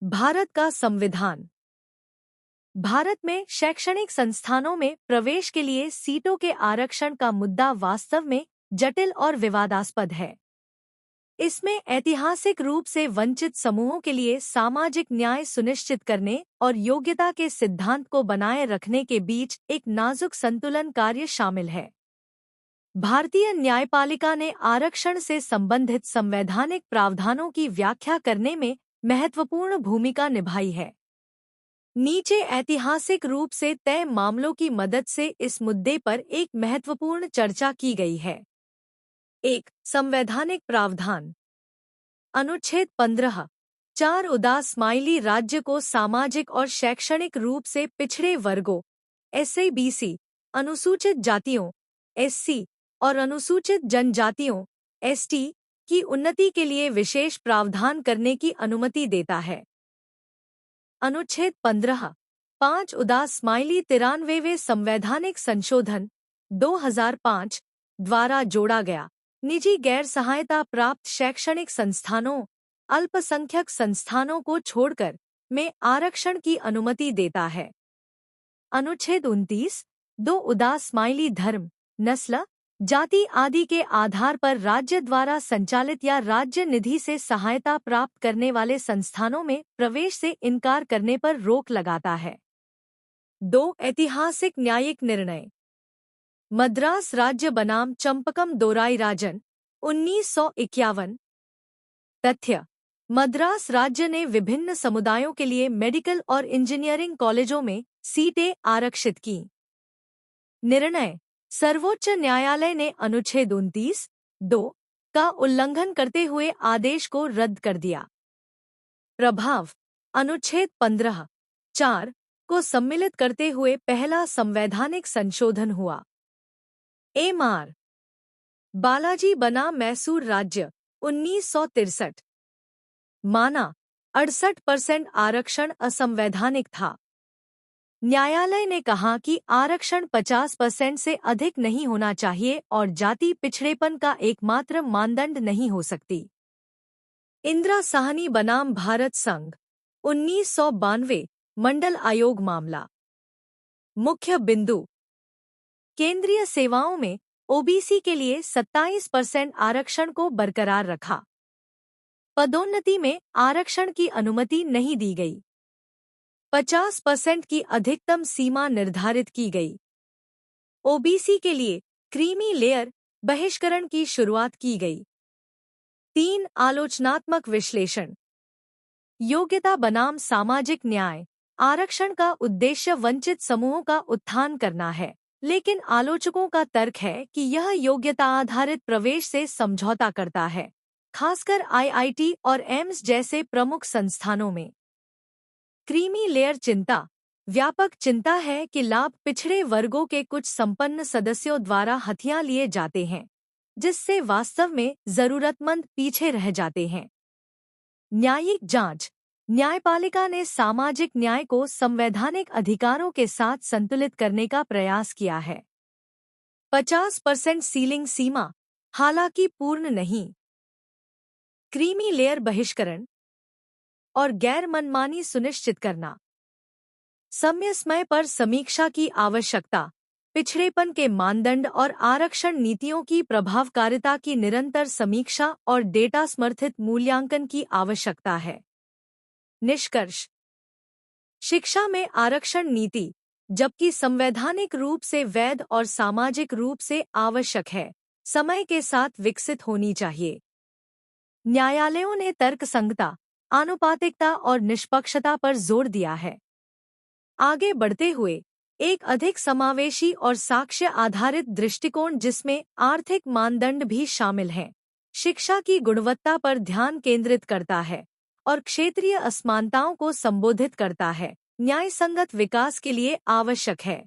भारत का संविधान। भारत में शैक्षणिक संस्थानों में प्रवेश के लिए सीटों के आरक्षण का मुद्दा वास्तव में जटिल और विवादास्पद है। इसमें ऐतिहासिक रूप से वंचित समूहों के लिए सामाजिक न्याय सुनिश्चित करने और योग्यता के सिद्धांत को बनाए रखने के बीच एक नाजुक संतुलन कार्य शामिल है। भारतीय न्यायपालिका ने आरक्षण से संबंधित संवैधानिक प्रावधानों की व्याख्या करने में महत्वपूर्ण भूमिका निभाई है। नीचे ऐतिहासिक रूप से तय मामलों की मदद से इस मुद्दे पर एक महत्वपूर्ण चर्चा की गई है। 1. संवैधानिक प्रावधान। अनुच्छेद 15 4 उदास-स्माइली राज्य को सामाजिक और शैक्षणिक रूप से पिछड़े वर्गों SABC, अनुसूचित जातियों SC और अनुसूचित जनजातियों ST की उन्नति के लिए विशेष प्रावधान करने की अनुमति देता है। अनुच्छेद 15 5 उदास-स्माइली 93वें संवैधानिक संशोधन 2005 द्वारा जोड़ा गया निजी गैर सहायता प्राप्त शैक्षणिक संस्थानों अल्पसंख्यक संस्थानों को छोड़कर में आरक्षण की अनुमति देता है। अनुच्छेद 29 2 उदास-स्माइली धर्म, नस्ल, जाति आदि के आधार पर राज्य द्वारा संचालित या राज्य निधि से सहायता प्राप्त करने वाले संस्थानों में प्रवेश से इनकार करने पर रोक लगाता है। 2 ऐतिहासिक न्यायिक निर्णय। मद्रास राज्य बनाम चंपकम दोराई राजन 1951। तथ्य: मद्रास राज्य ने विभिन्न समुदायों के लिए मेडिकल और इंजीनियरिंग कॉलेजों में सीटें आरक्षित की। निर्णय: सर्वोच्च न्यायालय ने अनुच्छेद 29(2) का उल्लंघन करते हुए आदेश को रद्द कर दिया। प्रभाव: अनुच्छेद 15(4) को सम्मिलित करते हुए पहला संवैधानिक संशोधन हुआ। एम.आर. बालाजी बना मैसूर राज्य 1963। माना 68% आरक्षण असंवैधानिक था। न्यायालय ने कहा कि आरक्षण 50% से अधिक नहीं होना चाहिए और जाति पिछड़ेपन का एकमात्र मानदंड नहीं हो सकती। इंदिरा साहनी बनाम भारत संघ 1992 मंडल आयोग मामला। मुख्य बिंदु: केंद्रीय सेवाओं में ओबीसी के लिए 27% आरक्षण को बरकरार रखा। पदोन्नति में आरक्षण की अनुमति नहीं दी गई। 50% की अधिकतम सीमा निर्धारित की गई। ओबीसी के लिए क्रीमी लेयर बहिष्करण की शुरुआत की गई। 3 आलोचनात्मक विश्लेषण। योग्यता बनाम सामाजिक न्याय। आरक्षण का उद्देश्य वंचित समूहों का उत्थान करना है, लेकिन आलोचकों का तर्क है कि यह योग्यता आधारित प्रवेश से समझौता करता है, खासकर आईआईटी और एम्स जैसे प्रमुख संस्थानों में। क्रीमी लेयर चिंता। व्यापक चिंता है कि लाभ पिछड़े वर्गों के कुछ संपन्न सदस्यों द्वारा हथिया लिए जाते हैं, जिससे वास्तव में जरूरतमंद पीछे रह जाते हैं। न्यायिक जांच। न्यायपालिका ने सामाजिक न्याय को संवैधानिक अधिकारों के साथ संतुलित करने का प्रयास किया है। 50% सीलिंग सीमा, हालांकि पूर्ण नहीं। क्रीमी लेयर बहिष्करण और गैर मनमानी सुनिश्चित करना। समय समय पर समीक्षा की आवश्यकता। पिछड़ेपन के मानदंड और आरक्षण नीतियों की प्रभावकारिता की निरंतर समीक्षा और डेटा समर्थित मूल्यांकन की आवश्यकता है। निष्कर्ष: शिक्षा में आरक्षण नीति, जबकि संवैधानिक रूप से वैध और सामाजिक रूप से आवश्यक है, समय के साथ विकसित होनी चाहिए। न्यायालयों ने तर्कसंगता, आनुपातिकता और निष्पक्षता पर जोर दिया है। आगे बढ़ते हुए एक अधिक समावेशी और साक्ष्य आधारित दृष्टिकोण जिसमें आर्थिक मानदंड भी शामिल हैं, शिक्षा की गुणवत्ता पर ध्यान केंद्रित करता है और क्षेत्रीय असमानताओं को संबोधित करता है, न्यायसंगत विकास के लिए आवश्यक है।